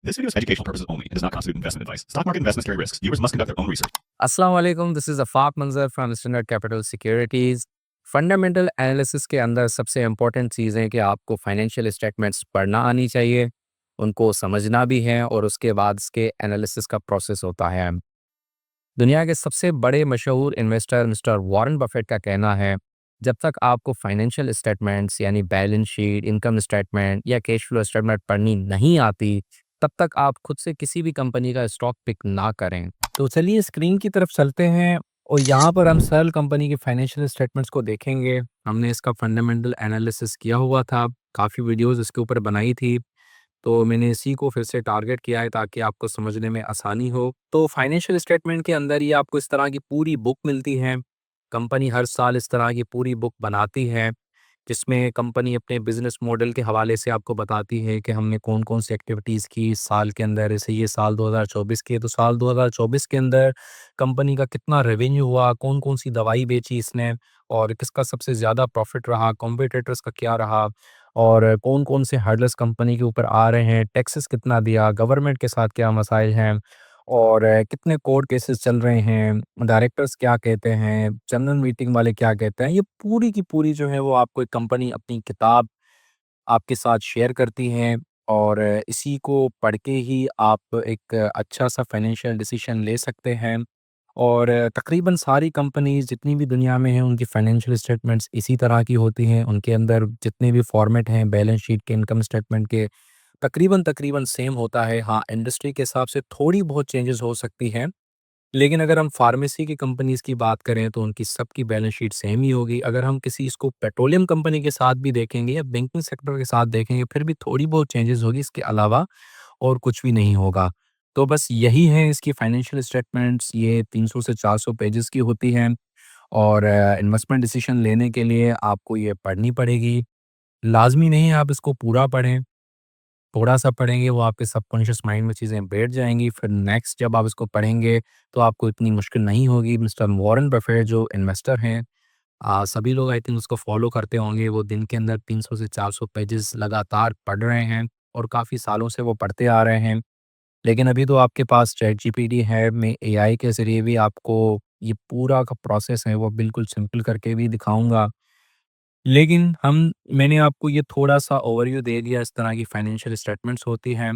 This video is for educational purposes only. It does not constitute investment advice. Stock market investments carry risks. Viewers must conduct their own research. अस्सलाम वालेकुम, this is Afaq मंजर from standard capital securities. Fundamental analysis के अंदर सबसे important चीज़ है कि आपको financial statements पढ़ना आनी चाहिए, उनको समझना भी है और उसके बाद इसके एनालिसिस का प्रोसेस होता है। दुनिया के सबसे बड़े मशहूर इन्वेस्टर मिस्टर वॉरेन बफेट का कहना है, जब तक आपको फाइनेंशियल स्टेटमेंट्स यानी बैलेंस शीट, इनकम स्टेटमेंट या कैश फ्लो स्टेटमेंट पढ़नी नहीं आती, तब तक आप खुद से किसी भी कंपनी का स्टॉक पिक ना करें। तो चलिए स्क्रीन की तरफ चलते हैं और यहाँ पर हम सेल कंपनी के फाइनेंशियल स्टेटमेंट्स को देखेंगे। हमने इसका फंडामेंटल एनालिसिस किया हुआ था, काफ़ी वीडियोस इसके ऊपर बनाई थी, तो मैंने इसी को फिर से टारगेट किया है ताकि आपको समझने में आसानी हो। तो फाइनेंशियल स्टेटमेंट के अंदर ये आपको इस तरह की पूरी बुक मिलती है। कंपनी हर साल इस तरह की पूरी बुक बनाती है, जिसमें कंपनी अपने बिज़नेस मॉडल के हवाले से आपको बताती है कि हमने कौन-कौन सी एक्टिविटीज़ की इस साल के अंदर। जैसे ये साल 2024 की है, तो साल 2024 के अंदर कंपनी का कितना रेवेन्यू हुआ, कौन-कौन सी दवाई बेची इसने और किसका सबसे ज़्यादा प्रॉफ़िट रहा, कॉम्पिटिटर्स का क्या रहा और कौन-कौन से हर्डल्स कंपनी के ऊपर आ रहे हैं, टैक्सेस कितना दिया, गवर्नमेंट के साथ क्या मसाइल हैं और कितने कोर्ट केसेस चल रहे हैं, डायरेक्टर्स क्या कहते हैं, जनरल मीटिंग वाले क्या कहते हैं। ये पूरी की पूरी जो है वो आपको एक कंपनी अपनी किताब आपके साथ शेयर करती हैं और इसी को पढ़ के ही आप एक अच्छा-सा फाइनेंशियल डिसीजन ले सकते हैं। और तकरीबन सारी कंपनीज़ जितनी भी दुनिया में हैं, उनकी फाइनेंशियल स्टेटमेंट्स इसी तरह की होती हैं। उनके अंदर जितने भी फॉर्मेट हैं बैलेंस शीट के, इनकम स्टेटमेंट के, तकरीबन तकरीबन सेम होता है। हाँ, इंडस्ट्री के हिसाब से थोड़ी बहुत चेंजेस हो सकती हैं, लेकिन अगर हम फार्मेसी की कंपनीज़ की बात करें तो उनकी सबकी बैलेंस शीट सेम ही होगी। अगर हम किसी इसको पेट्रोलियम कंपनी के साथ भी देखेंगे या बैंकिंग सेक्टर के साथ देखेंगे, फिर भी थोड़ी बहुत चेंजेस होगी, इसके अलावा और कुछ भी नहीं होगा। तो बस यही है इसकी फाइनेंशियल स्टेटमेंट्स, ये 300 से 400 पेजेज़ की होती हैं और इन्वेस्टमेंट डिसीजन लेने के लिए आपको ये पढ़नी पड़ेगी। लाज़मी नहीं है आप इसको पूरा पढ़ें, थोड़ा-सा पढ़ेंगे वो आपके सबकॉन्शियस माइंड में चीज़ें बैठ जाएँगी, फिर नेक्स्ट जब आप इसको पढ़ेंगे तो आपको इतनी मुश्किल नहीं होगी। मिस्टर वॉरेन बफेट जो इन्वेस्टर हैं, सभी लोग आई थिंक उसको फ़ॉलो करते होंगे। वो दिन के अंदर 300 से 400 पेजेज़ लगातार पढ़ रहे हैं और काफ़ी सालों से वो पढ़ते आ रहे हैं। लेकिन अभी तो आपके पास चैट जीपीटी है, मैं एआई के ज़रिए भी आपको ये पूरा का प्रोसेस है वो बिल्कुल सिंपल करके भी दिखाऊँगा। लेकिन मैंने आपको ये थोड़ा-सा ओवरव्यू दे दिया इस तरह की फाइनेंशियल स्टेटमेंट्स होती हैं।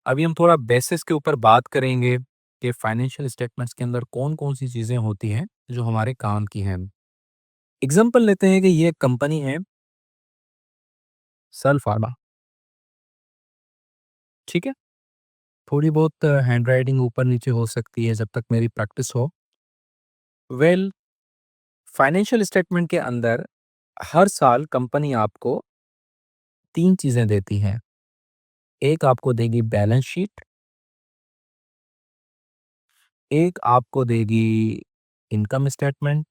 अभी हम थोड़ा बेसिस के ऊपर बात करेंगे कि फाइनेंशियल स्टेटमेंट्स के अंदर कौन-कौन सी चीज़ें होती हैं जो हमारे काम की हैं। एग्ज़ाम्पल लेते हैं कि ये एक कंपनी है सल फार्मा, ठीक है? थोड़ी बहुत हैंडराइटिंग ऊपर-नीचे हो सकती है जब तक मेरी प्रैक्टिस हो। वेल फाइनेंशियल स्टेटमेंट के अंदर हर साल कंपनी आपको 3 चीज़ें देती है। एक आपको देगी बैलेंस शीट, एक आपको देगी इनकम स्टेटमेंट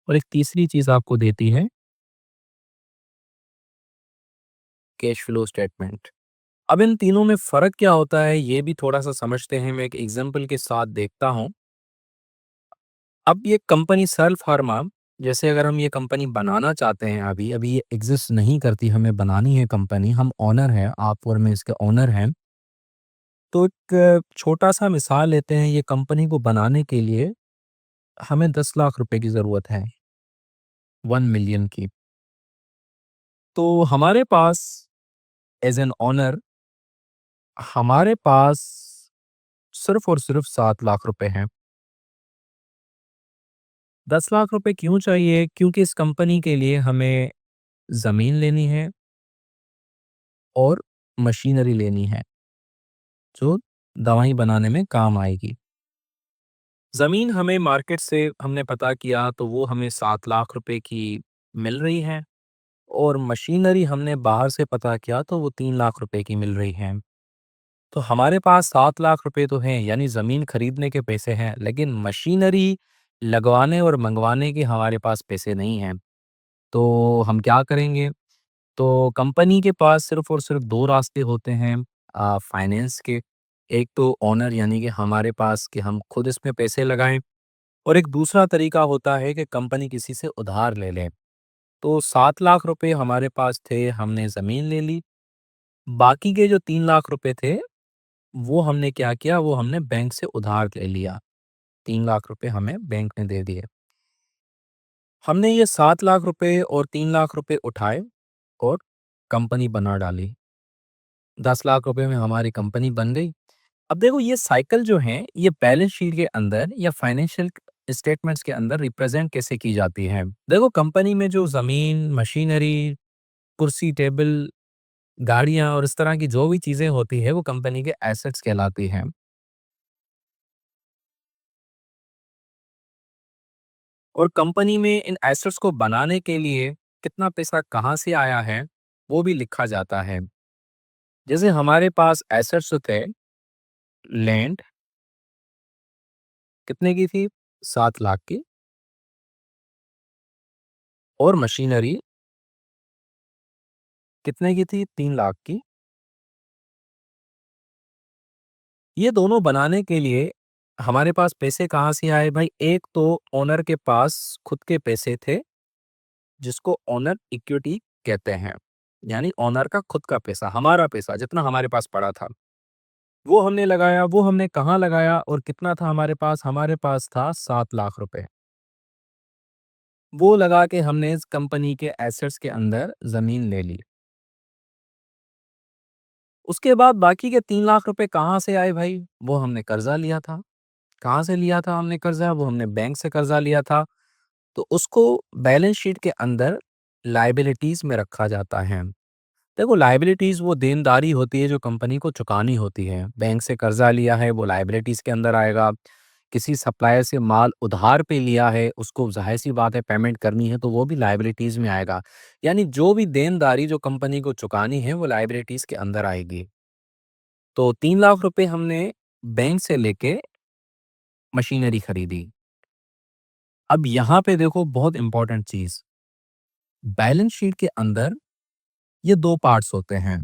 और एक तीसरी चीज़ आपको देती है कैश फ्लो स्टेटमेंट। अब इन तीनों में फ़र्क क्या होता है ये भी थोड़ा-सा समझते हैं, मैं एक एग्ज़ाम्पल के साथ देखता हूँ। अब ये कंपनी सल फार्मा, जैसे अगर हम ये कंपनी बनाना चाहते हैं अभी ये एग्ज़िस्ट नहीं करती, हमें बनानी है कंपनी, हम ओनर हैं, आप और मैं इसके ओनर हैं। तो एक छोटा-सा मिसाल लेते हैं, ये कंपनी को बनाने के लिए हमें 10 लाख रुपए की ज़रूरत है, 1 मिलियन की। तो हमारे पास एज़ एन ओनर हमारे पास सिर्फ़ और सिर्फ़ 7 लाख रुपए हैं। 10 लाख रुपए क्यों चाहिए? क्योंकि इस कंपनी के लिए हमें ज़मीन लेनी है और मशीनरी लेनी है, जो दवाई बनाने में काम आएगी। ज़मीन हमें मार्केट से हमने पता किया तो वो हमें 7 लाख रुपए की मिल रही है और मशीनरी हमने बाहर से पता किया तो वो 3 लाख रुपए की मिल रही है। तो हमारे पास 7 लाख रुपए तो हैं, यानी ज़मीन खरीदने के पैसे हैं, लेकिन मशीनरी लगवाने और मँगवाने के हमारे पास पैसे नहीं हैं। तो हम क्या करेंगे? तो कंपनी के पास सिर्फ़ और सिर्फ़ 2 रास्ते होते हैं फाइनेंस के। एक तो ओनर यानी कि हमारे पास कि हम खुद इसमें पैसे लगाएँ और एक दूसरा तरीका होता है कि कंपनी किसी से उधार ले लें। तो 7 लाख रुपए हमारे पास थे, हमने ज़मीन ले ली। बाकी के जो 3 लाख रुपए थे, वो हमने क्या किया, वो हमने बैंक से उधार ले लिया। 3 लाख रुपए हमें बैंक ने दे दिए। हमने ये 7 लाख रुपए और 3 लाख रुपए उठाए और कंपनी बना डाली। 10 लाख रुपए में हमारी कंपनी बन गई। अब देखो ये साइकिल जो है, ये बैलेंस शीट के अंदर या फाइनेंशियल स्टेटमेंट्स के अंदर रिप्रेजेंट कैसे की जाती है। देखो कंपनी में जो ज़मीन, मशीनरी, कुर्सी, टेबल, गाड़ियाँ और इस तरह की जो भी चीज़ें होती है, वो कंपनी के एसेट्स कहलाती हैं। और कंपनी में इन एसेट्स को बनाने के लिए कितना पैसा कहाँ से आया है, वो भी लिखा जाता है। जैसे हमारे पास एसेट्स थे, लैंड कितने की थी? 7 लाख की, और मशीनरी कितने की थी? 3 लाख की। ये दोनों बनाने के लिए हमारे पास पैसे कहाँ से आए भाई? एक तो ओनर के पास खुद के पैसे थे, जिसको ओनर इक्विटी कहते हैं। यानी ओनर का खुद का पैसा, हमारा पैसा जितना हमारे पास पड़ा था, वो हमने लगाया। वो हमने कहाँ लगाया और कितना था हमारे पास? हमारे पास था 7 लाख रुपए। वो लगा के हमने इस कंपनी के एसेट्स के अंदर ज़मीन ले ली। उसके बाद बाकी के 3 लाख रुपए कहाँ से आए भाई? वो हमने कर्ज़ा लिया था। कहाँ से लिया था हमने कर्ज़ा? वो हमने बैंक से कर्ज़ा लिया था। तो उसको बैलेंस शीट के अंदर लायबिलिटीज़ में रखा जाता है। देखो लायबिलिटीज़ वो देनदारी होती है जो कंपनी को चुकानी होती है। बैंक से कर्ज़ा लिया है, वो लायबिलिटीज़ के अंदर आएगा। किसी सप्लायर से माल उधार पे लिया है, उसको ज़ाहिर-सी बात है पेमेंट करनी है, तो वो भी लायबिलिटीज़ में आएगा। यानी जो भी देनदारी जो कंपनी को चुकानी है, वो लायबिलिटीज़ के अंदर आएगी। तो 3 लाख रुपए हमने बैंक से लेके मशीनरी खरीदी। अब यहाँ पे देखो बहुत इम्पोर्टेंट चीज़, बैलेंस शीट के अंदर ये 2 पार्ट्स होते हैं।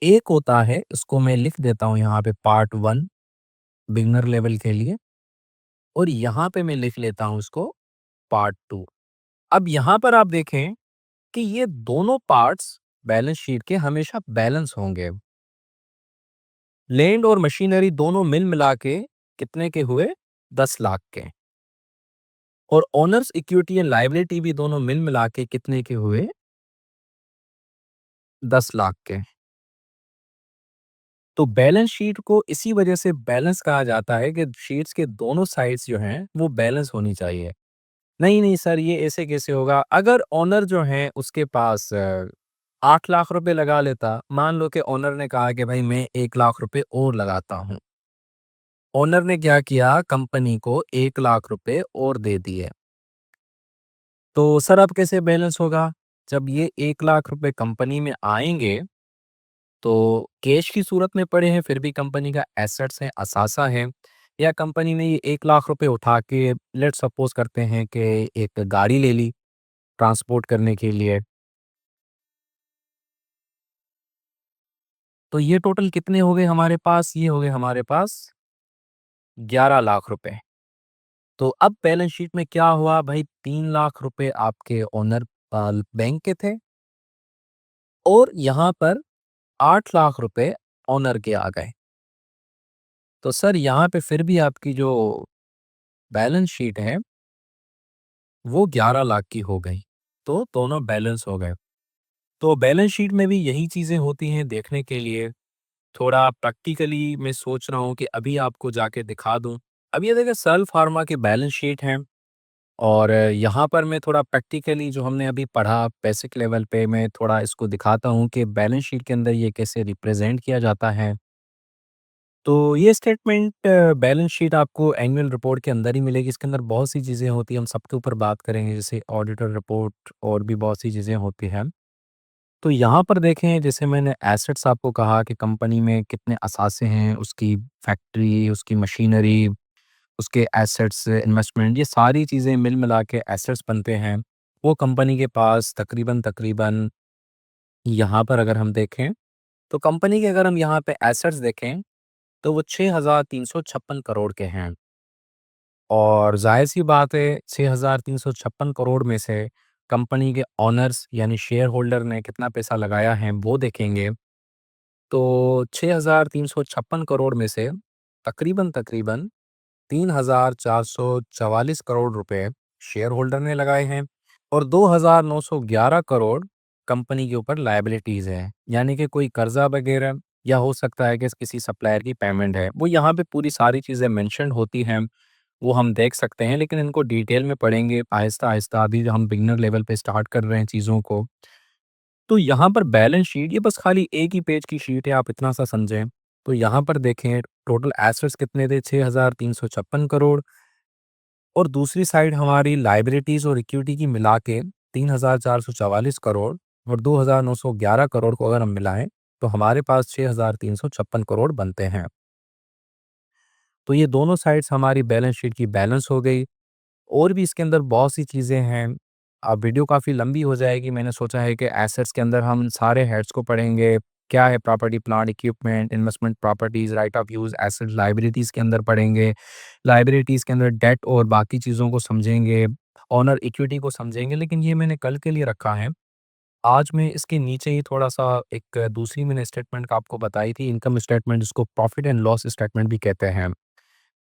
एक होता है, इसको मैं लिख देता हूँ यहाँ पे पार्ट 1 बिगिनर लेवल के लिए, और यहाँ पे मैं लिख लेता हूँ इसको पार्ट 2। अब यहाँ पर आप देखें कि ये दोनों पार्ट्स बैलेंस शीट के हमेशा बैलेंस होंगे। लैंड और मशीनरी दोनों मिल मिला के कितने के हुए? 10 लाख के। और ओनर्स इक्विटी एंड लायबिलिटी भी दोनों मिल मिला के कितने के हुए? 10 लाख के। तो बैलेंस शीट को इसी वजह से बैलेंस कहा जाता है कि शीट्स के दोनों साइड्स जो हैं वो बैलेंस होनी चाहिए। नहीं, नहीं सर ये ऐसे कैसे होगा? अगर ओनर जो है उसके पास 8 लाख रुपए लगा लेता, मान लो कि ओनर ने कहा कि भाई मैं 1 लाख रुपए और लगाता हूँ। ओनर ने क्या किया? कंपनी को 1 लाख रुपए और दे दिए। तो सर अब कैसे बैलेंस होगा? जब ये 1 लाख रुपए कंपनी में आएँगे, तो कैश की सूरत में पड़े हैं, फिर भी कंपनी का एसेट्स है, असासा है, या कंपनी ने ये 1 लाख रुपए उठा के लेट्स सपोज़ करते हैं कि एक गाड़ी ले ली ट्रांसपोर्ट करने के लिए। तो ये टोटल कितने हो गए हमारे पास? ये हो गए हमारे पास 11 लाख रुपए। तो अब बैलेंस शीट में क्या हुआ भाई? 3 लाख रुपए आपके ओनर बैंक के थे, और यहाँ पर 8 लाख रुपए ओनर के आ गए। तो सर यहाँ पे फिर भी आपकी जो बैलेंस शीट है, वो 11 लाख की हो गई। तो दोनों बैलेंस हो गए। तो बैलेंस शीट में भी यही चीज़ें होती हैं देखने के लिए। थोड़ा प्रैक्टिकली मैं सोच रहा हूँ कि अभी आपको जाके दिखा दूँ। अब ये देखिए सल फार्मा की बैलेंस शीट है, और यहाँ पर मैं थोड़ा प्रैक्टिकली जो हमने अभी पढ़ा बेसिक लेवल पे, मैं थोड़ा इसको दिखाता हूँ कि बैलेंस शीट के अंदर ये कैसे रिप्रेजेंट किया जाता है। तो ये स्टेटमेंट बैलेंस शीट आपको एनुअल रिपोर्ट के अंदर ही मिलेगी। इसके अंदर बहुत सी चीज़ें होती हैं, हम सबके ऊपर बात करेंगे, जैसे ऑडिटर रिपोर्ट और भी बहुत सी चीज़ें होती हैं। तो यहाँ पर देखें, जैसे मैंने एसेट्स आपको कहा कि कंपनी में कितने असासे हैं, उसकी फैक्ट्री, उसकी मशीनरी, उसके एसेट्स, इन्वेस्टमेंट, ये सारी चीज़ें मिल मिला के एसेट्स बनते हैं। वो कंपनी के पास तकरीबन तकरीबन यहाँ पर अगर हम देखें, तो कंपनी के अगर हम यहाँ पे एसेट्स देखें, तो वो 6,356 करोड़ के हैं। और ज़ाहिर-सी बात है 6,356 करोड़ में से कंपनी के ओनर्स यानी शेयर होल्डर ने कितना पैसा लगाया है वो देखेंगे। तो 6,356 करोड़ में से तकरीबन 3,444 करोड़ रुपए शेयर होल्डर ने लगाए हैं और 2,911 करोड़ कंपनी के ऊपर लायबिलिटीज़ है। यानी कि कोई कर्ज़ा वगैरह या हो सकता है कि किसी सप्लायर की पेमेंट है। वो यहाँ पे पूरी सारी चीज़ें मेंशन होती हैं, वो हम देख सकते हैं, लेकिन इनको डिटेल में पढ़ेंगे आहिस्ता-आहिस्ता। अभी हम बिगिनर लेवल पे स्टार्ट कर रहे हैं चीज़ों को। तो यहाँ पर बैलेंस शीट ये बस खाली एक ही पेज की शीट है, आप इतना सा समझें। तो यहाँ पर देखें टोटल एसेट्स कितने थे 6,356 करोड़ और दूसरी साइड हमारी लायबिलिटीज़ और इक्विटी की मिला के 3,444 करोड़ और 2,911 करोड़ को अगर हम मिलाएं तो हमारे पास 6,356 करोड़ बनते हैं। तो ये दोनों साइड्स हमारी बैलेंस शीट की बैलेंस हो गई। और भी इसके अंदर बहुत सी चीज़ें हैं। अब वीडियो काफ़ी लंबी हो जाएगी, मैंने सोचा है कि एसेट्स के अंदर हम सारे हेड्स को पढ़ेंगे। क्या है property, plant, equipment, investment properties, right of use, asset, liabilities के अंदर पढ़ेंगे। लायबिलिटीज़ के अंदर डेट और बाकी चीज़ों को समझेंगे, ओनर इक्विटी को समझेंगे, लेकिन ये मैंने कल के लिए रखा है। आज मैं इसके नीचे ही थोड़ा-सा एक दूसरी मैंने स्टेटमेंट आपको बताई थी, इनकम स्टेटमेंट, जिसको प्रॉफिट एंड लॉस स्टेटमेंट भी कहते हैं।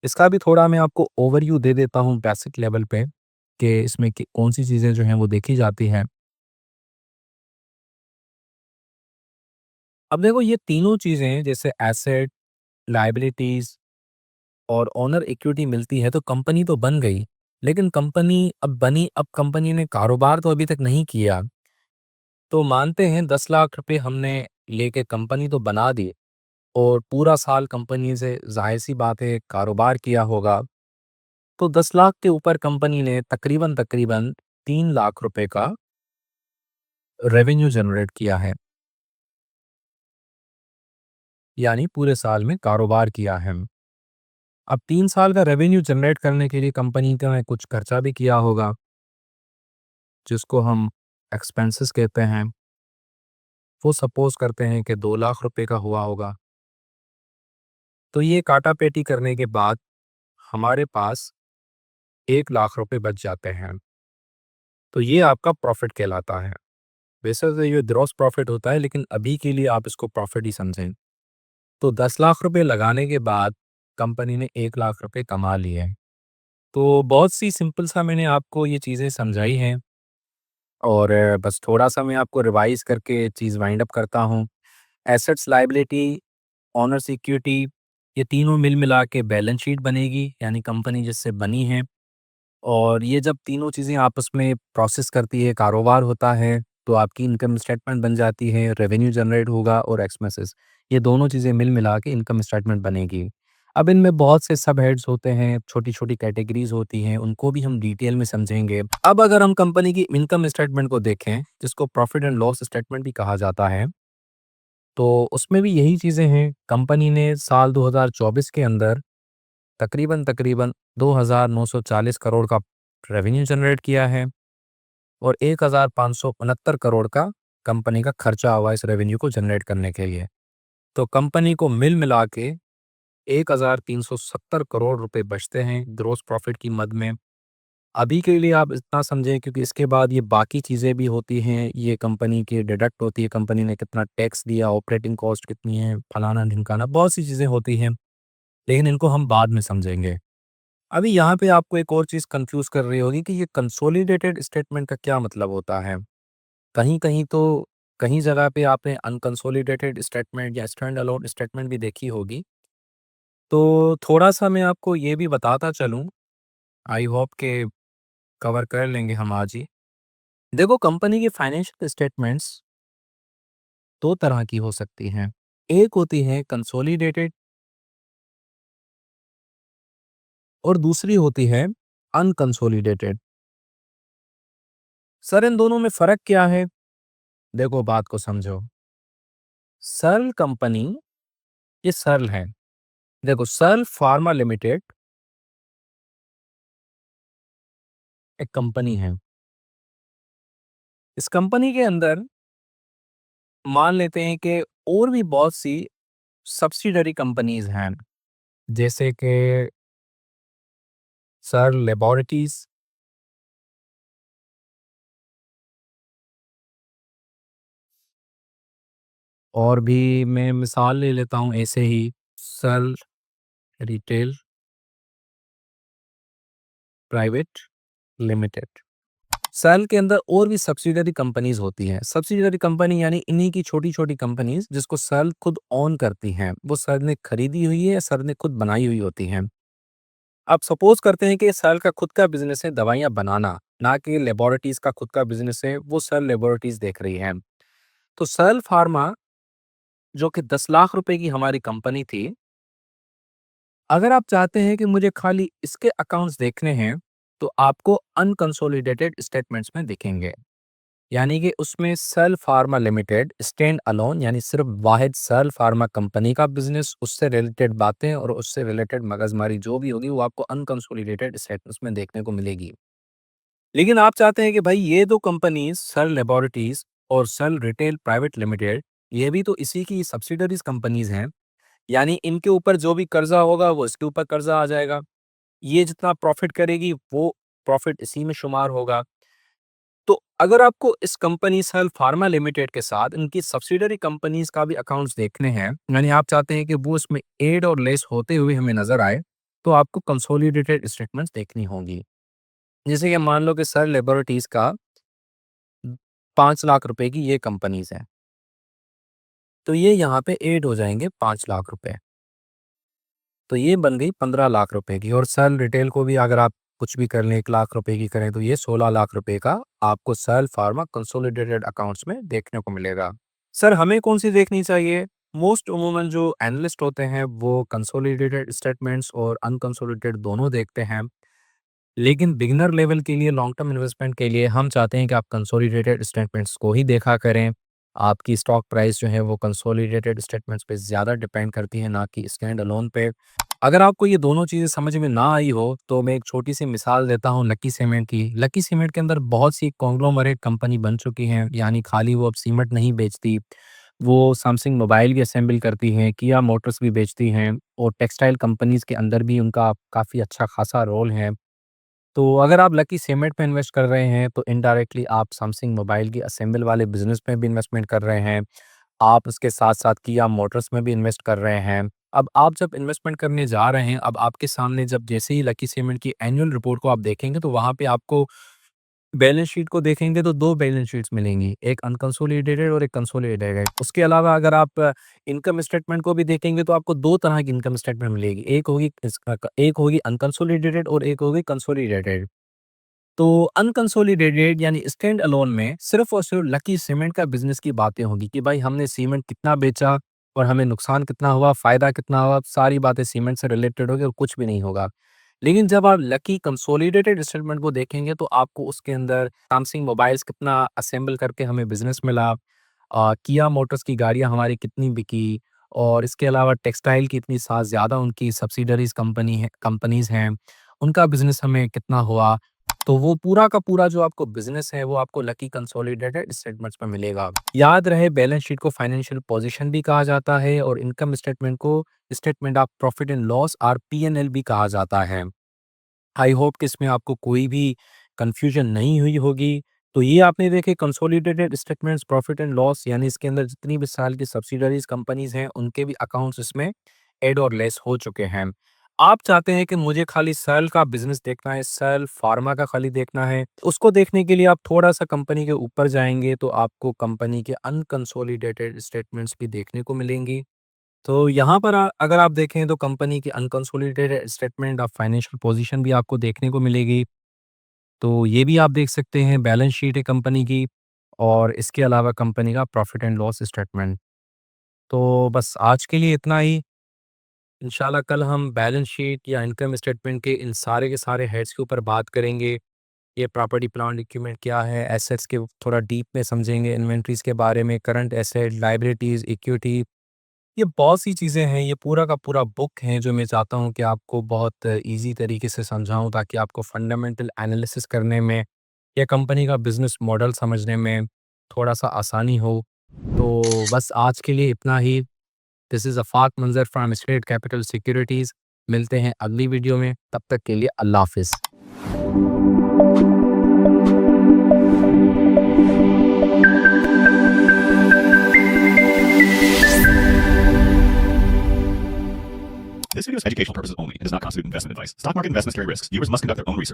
इसका भी थोड़ा मैं आपको ओवरव्यू दे देता हूँ बेसिक लेवल पे कि इसमें कि कौन-सी चीज़ें जो हैं वो देखी जाती हैं। अब देखो ये तीनों चीज़ें जैसे एसेट, लायबिलिटीज़ और ओनर इक्विटी मिलती है तो कंपनी तो बन गई। लेकिन कंपनी अब बनी, अब कंपनी ने कारोबार तो अभी तक नहीं किया। तो मानते हैं 10 लाख रुपए हमने लेके कंपनी तो बना दी और पूरा साल कंपनी से ज़ाहिर-सी बात है कारोबार किया होगा। तो 10 लाख के ऊपर कंपनी ने तकरीबन 3 लाख रुपए का रेवेन्यू जनरेट किया है, यानी पूरे साल में कारोबार किया है। अब 3 साल का रेवेन्यू जनरेट करने के लिए कंपनी ने कुछ खर्चा भी किया होगा, जिसको हम एक्सपेंसेस कहते हैं। वो सपोज़ करते हैं कि 2 लाख रुपए का हुआ होगा। तो ये काटा-पेटी करने के बाद हमारे पास 1 लाख रुपए बच जाते हैं। तो ये आपका प्रॉफ़िट कहलाता है। वैसे तो ये ग्रॉस प्रॉफ़िट होता है, लेकिन अभी के लिए आप इसको प्रॉफ़िट ही समझें। तो 10 लाख रुपए लगाने के बाद कंपनी ने 1 लाख रुपए कमा लिए। तो बहुत सी सिंपल सा मैंने आपको ये चीज़ें समझाई हैं और बस थोड़ा-सा मैं आपको रिवाइज़ करके चीज़ वाइंड अप करता हूँ। एसेट्स, लायबिलिटी, ओनर्स इक्विटी, ये तीनों मिल-मिला के बैलेंस शीट बनेगी, यानी कंपनी जिससे बनी है। और ये जब तीनों चीज़ें आपस में प्रोसेस करती है, कारोबार होता है, तो आपकी इनकम स्टेटमेंट बन जाती है, रेवेन्यू जनरेट होगा और एक्सपेंसेस। ये दोनों चीज़ें मिल-मिला के इनकम स्टेटमेंट बनेगी। अब इनमें बहुत से सब हेड्स होते हैं, छोटी-छोटी कैटेगरीज़ होती हैं, उनको भी हम डिटेल में समझेंगे। अब अगर हम कंपनी की इनकम स्टेटमेंट को देखें, जिसको प्रॉफिट एंड लॉस स्टेटमेंट भी कहा जाता है, तो उसमें भी यही चीज़ें हैं। कंपनी ने साल 2024 के अंदर तकरीबन 2,940 करोड़ का रेवेन्यू जनरेट किया है और 1,569 करोड़ का कंपनी का खर्चा हुआ इस रेवेन्यू को जनरेट करने के लिए। तो कंपनी को मिल मिला के 1,370 करोड़ रुपए बचते हैं ग्रॉस प्रॉफिट की मद में। अभी के लिए आप इतना समझें, क्योंकि इसके बाद ये बाकी चीज़ें भी होती हैं, ये कंपनी की डिडक्ट होती है, कंपनी ने कितना टैक्स दिया, ऑपरेटिंग कॉस्ट कितनी है, फलाना-ढिमकाना, बहुत सी चीज़ें होती हैं, लेकिन इनको हम बाद में समझेंगे। अभी यहाँ पे आपको एक और चीज़ कन्फ्यूज़ कर रही होगी कि ये कंसोलिडेटेड स्टेटमेंट का क्या मतलब होता है? कहीं-कहीं तो कहीं जगह पे आपने अनकंसोलिडेटेड स्टेटमेंट या स्टैंड अलोन स्टेटमेंट भी देखी होगी। तो थोड़ा-सा मैं आपको ये भी बताता चलूँ, आई होप के कवर कर लेंगे हम आज ही। देखो कंपनी की फाइनेंशियल स्टेटमेंट्स 2 तरह की हो सकती हैं। एक होती है कंसोलिडेटेड और दूसरी होती है अनकंसोलिडेटेड। सर इन दोनों में फ़र्क क्या है? देखो बात को समझो। सर्ल कंपनी, ये सर्ल है। देखो सर्ल फार्मा लिमिटेड एक कंपनी है। इस कंपनी के अंदर मान लेते हैं कि और भी बहुत सी सब्सिडियरी कंपनीज़ हैं। जैसे कि सर लेबोरेटरीज, और भी मैं मिसाल ले लेता हूँ ऐसे ही, sir retail private limited. Sale के अंदर और भी सब्सिडियरी कंपनीज होती हैं। सब्सिडियरी कंपनी यानी इन्हीं की छोटी-छोटी कंपनीज जिसको सेल खुद ओन करती हैं। वो सेल ने खरीदी हुई है या सेल ने खुद बनाई हुई होती हैं। अब सपोज करते हैं कि सेल का खुद का बिजनेस है दवाइयाँ बनाना, ना कि लेबोरेटरीज का खुद का बिजनेस है, वो सेल लेबोरेटरीज देख रही है। तो सेल फार्मा जो कि 10 लाख रुपए की हमारी कंपनी थी, अगर आप चाहते हैं कि मुझे खाली इसके अकाउंट्स देखने हैं, तो आपको अनकंसोलिडेटेड स्टेटमेंट्स में दिखेंगे। यानी कि उसमें सल फार्मा लिमिटेड स्टैंड अलोन यानी सिर्फ वाहिद सल फार्मा कंपनी का बिजनेस, उससे रिलेटेड बातें और उससे रिलेटेड मगजमारी जो भी होगी वो आपको अनकंसोलिडेटेड स्टेटमेंट्स में देखने को मिलेगी। लेकिन आप चाहते हैं कि भाई ये दो कंपनीज सल लेबोरेटरीज और सल रिटेल प्राइवेट लिमिटेड, ये भी तो इसी की सब्सिडरीज कंपनीज हैं। यानी इनके ऊपर जो भी कर्जा होगा वो इसके ऊपर कर्जा आ जाएगा। ये जितना प्रॉफिट करेगी वो प्रॉफिट इसी में शुमार होगा। तो अगर आपको इस कंपनी सल फार्मा लिमिटेड के साथ इनकी सब्सिडरी कंपनीज का भी अकाउंट्स देखने हैं, यानी आप चाहते हैं कि वो इसमें एड और लेस होते हुए हमें नजर आए, तो आपको कंसोलिडेटेड स्टेटमेंट्स देखनी होंगी। जैसे कि मान लो कि सर लेबोरेटरीज का 5 लाख रुपए की ये कंपनीज है, तो ये यहाँ पे एड हो जाएंगे 5 लाख रुपए, तो ये बन गई 15 लाख रुपए की। और सेल रिटेल को भी अगर आप कुछ भी कर लें 1 लाख रुपए की करें, तो ये 16 लाख रुपए का आपको सेल फार्मा कंसोलिडेटेड अकाउंट्स में देखने को मिलेगा। सर हमें कौन सी देखनी चाहिए? मोस्ट उमूमन जो एनालिस्ट होते हैं वो कंसोलिडेटेड स्टेटमेंट्स और अनकंसोलिडेटेड दोनों देखते हैं। लेकिन बिगिनर लेवल के लिए, लॉन्ग टर्म इन्वेस्टमेंट के लिए हम चाहते हैं कि आप कंसोलिडेटेड स्टेटमेंट्स को ही देखा करें। आपकी स्टॉक प्राइस जो है वो कंसोलिडेटेड स्टेटमेंट्स पे ज़्यादा डिपेंड करती है, ना कि स्टैंड अलोन पे। अगर आपको ये दोनों चीज़ें समझ में ना आई हो, तो मैं एक छोटी-सी मिसाल देता हूँ लकी सीमेंट की। लकी सीमेंट के अंदर बहुत सी कॉन्ग्लोमरेट कंपनी बन चुकी हैं, यानी खाली वो अब सीमेंट नहीं बेचती, वो सैमसंग मोबाइल भी असेंबल करती हैं, किया मोटर्स भी बेचती हैं और टेक्सटाइल कंपनीज़ के अंदर भी उनका काफ़ी अच्छा खासा रोल है। तो अगर आप लकी सीमेंट में इन्वेस्ट कर रहे हैं, तो इनडायरेक्टली आप सैमसंग मोबाइल की असेंबल वाले बिज़नेस में भी इन्वेस्टमेंट कर रहे हैं। आप उसके साथ-साथ किया मोटर्स में भी इन्वेस्ट कर रहे हैं। अब आप जब इन्वेस्टमेंट करने जा रहे हैं, अब आपके सामने जब जैसे ही लकी सीमेंट की एनुअल रिपोर्ट को आप देखेंगे, तो वहाँ पे आपको बैलेंस शीट को देखेंगे तो 2 बैलेंस शीट्स मिलेंगी, एक अनकंसोलिडेटेड और एक कंसोलिडेटेड। उसके अलावा अगर आप इनकम स्टेटमेंट को भी देखेंगे तो आपको 2 तरह की इनकम स्टेटमेंट मिलेगी। एक होगी अनकंसोलिडेटेड और एक होगी कंसोलिडेटेड। तो अनकंसोलिडेटेड यानी स्टैंड अलोन में सिर्फ और सिर्फ लकी सीमेंट का बिजनेस की बातें होंगी कि भाई हमने सीमेंट कितना बेचा और हमें नुकसान कितना हुआ, फायदा कितना हुआ, सारी बातें सीमेंट से रिलेटेड होगी और कुछ भी नहीं होगा। लेकिन जब आप लकी कंसोलिडेटेड स्टेटमेंट को देखेंगे तो आपको उसके अंदर सैमसंग मोबाइल्स कितना असेंबल करके हमें बिजनेस मिला, किया मोटर्स की गाड़ियां हमारी कितनी बिकी, और इसके अलावा टेक्सटाइल की इतनी सा ज़्यादा उनकी सब्सिडरीज कंपनीज हैं, उनका बिजनेस हमें कितना हुआ। तो वो पूरा का पूरा जो आपको बिज़नेस है, वो आपको लकी कंसोलिडेटेड स्टेटमेंट्स में मिलेगा। याद रहे बैलेंस शीट को फाइनेंशियल पोज़ीशन भी कहा जाता है और इनकम स्टेटमेंट को statement of profit and loss और पी-एन-एल भी कहा जाता है। आई होप कि इसमें आपको कोई भी कन्फ्यूजन नहीं हुई होगी। तो ये आपने देखे consolidated statements, profit and loss, यानी इसके अंदर जितनी भी साल की सब्सिडरीज़ कंपनीज़ हैं, उनके भी अकाउंट्स इसमें ऐड और लेस हो चुके हैं। आप चाहते हैं कि मुझे खाली सेल का बिज़नेस देखना है, सेल फार्मा का खाली देखना है, उसको देखने के लिए आप थोड़ा-सा कंपनी के ऊपर जाएँगे, तो आपको कंपनी के अनकंसोलिडेटेड स्टेटमेंट्स भी देखने को मिलेंगी। तो यहाँ पर अगर आप देखें तो कंपनी की unconsolidated statement of financial position भी आपको देखने को मिलेगी। तो ये भी आप देख सकते हैं, बैलेंस शीट है कंपनी की और इसके अलावा कंपनी का प्रॉफिट एंड लॉस स्टेटमेंट। तो बस आज के लिए इतना ही। इंशाल्लाह कल हम बैलेंस शीट या इनकम स्टेटमेंट के सारे हेड्स के ऊपर बात करेंगे। ये प्रॉपर्टी, प्लांट, इक्विपमेंट क्या है, एसेट्स के थोड़ा डीप में समझेंगे, इन्वेंटरीज़ के बारे में, करंट एसेट, लायबिलिटीज़, इक्विटी, ये बहुत सी चीज़ें हैं। ये पूरा का पूरा बुक है जो मैं चाहता हूँ कि आपको बहुत ईज़ी तरीके से समझाऊँ, ताकि आपको फंडामेंटल एनालिसिस करने में या कंपनी का बिज़नेस मॉडल समझने में थोड़ा-सा आसानी हो। तो बस आज के लिए इतना ही। दिस इज़ अफ़ाक मंज़र फ्रॉम स्टेट कैपिटल सिक्योरिटीज़। मिलते हैं अगली वीडियो में, तब तक के लिए अल्लाह हाफिज़। This video is educational purposes only and does not constitute investment advice. Stock market investments carry risks. Viewers must conduct their own research.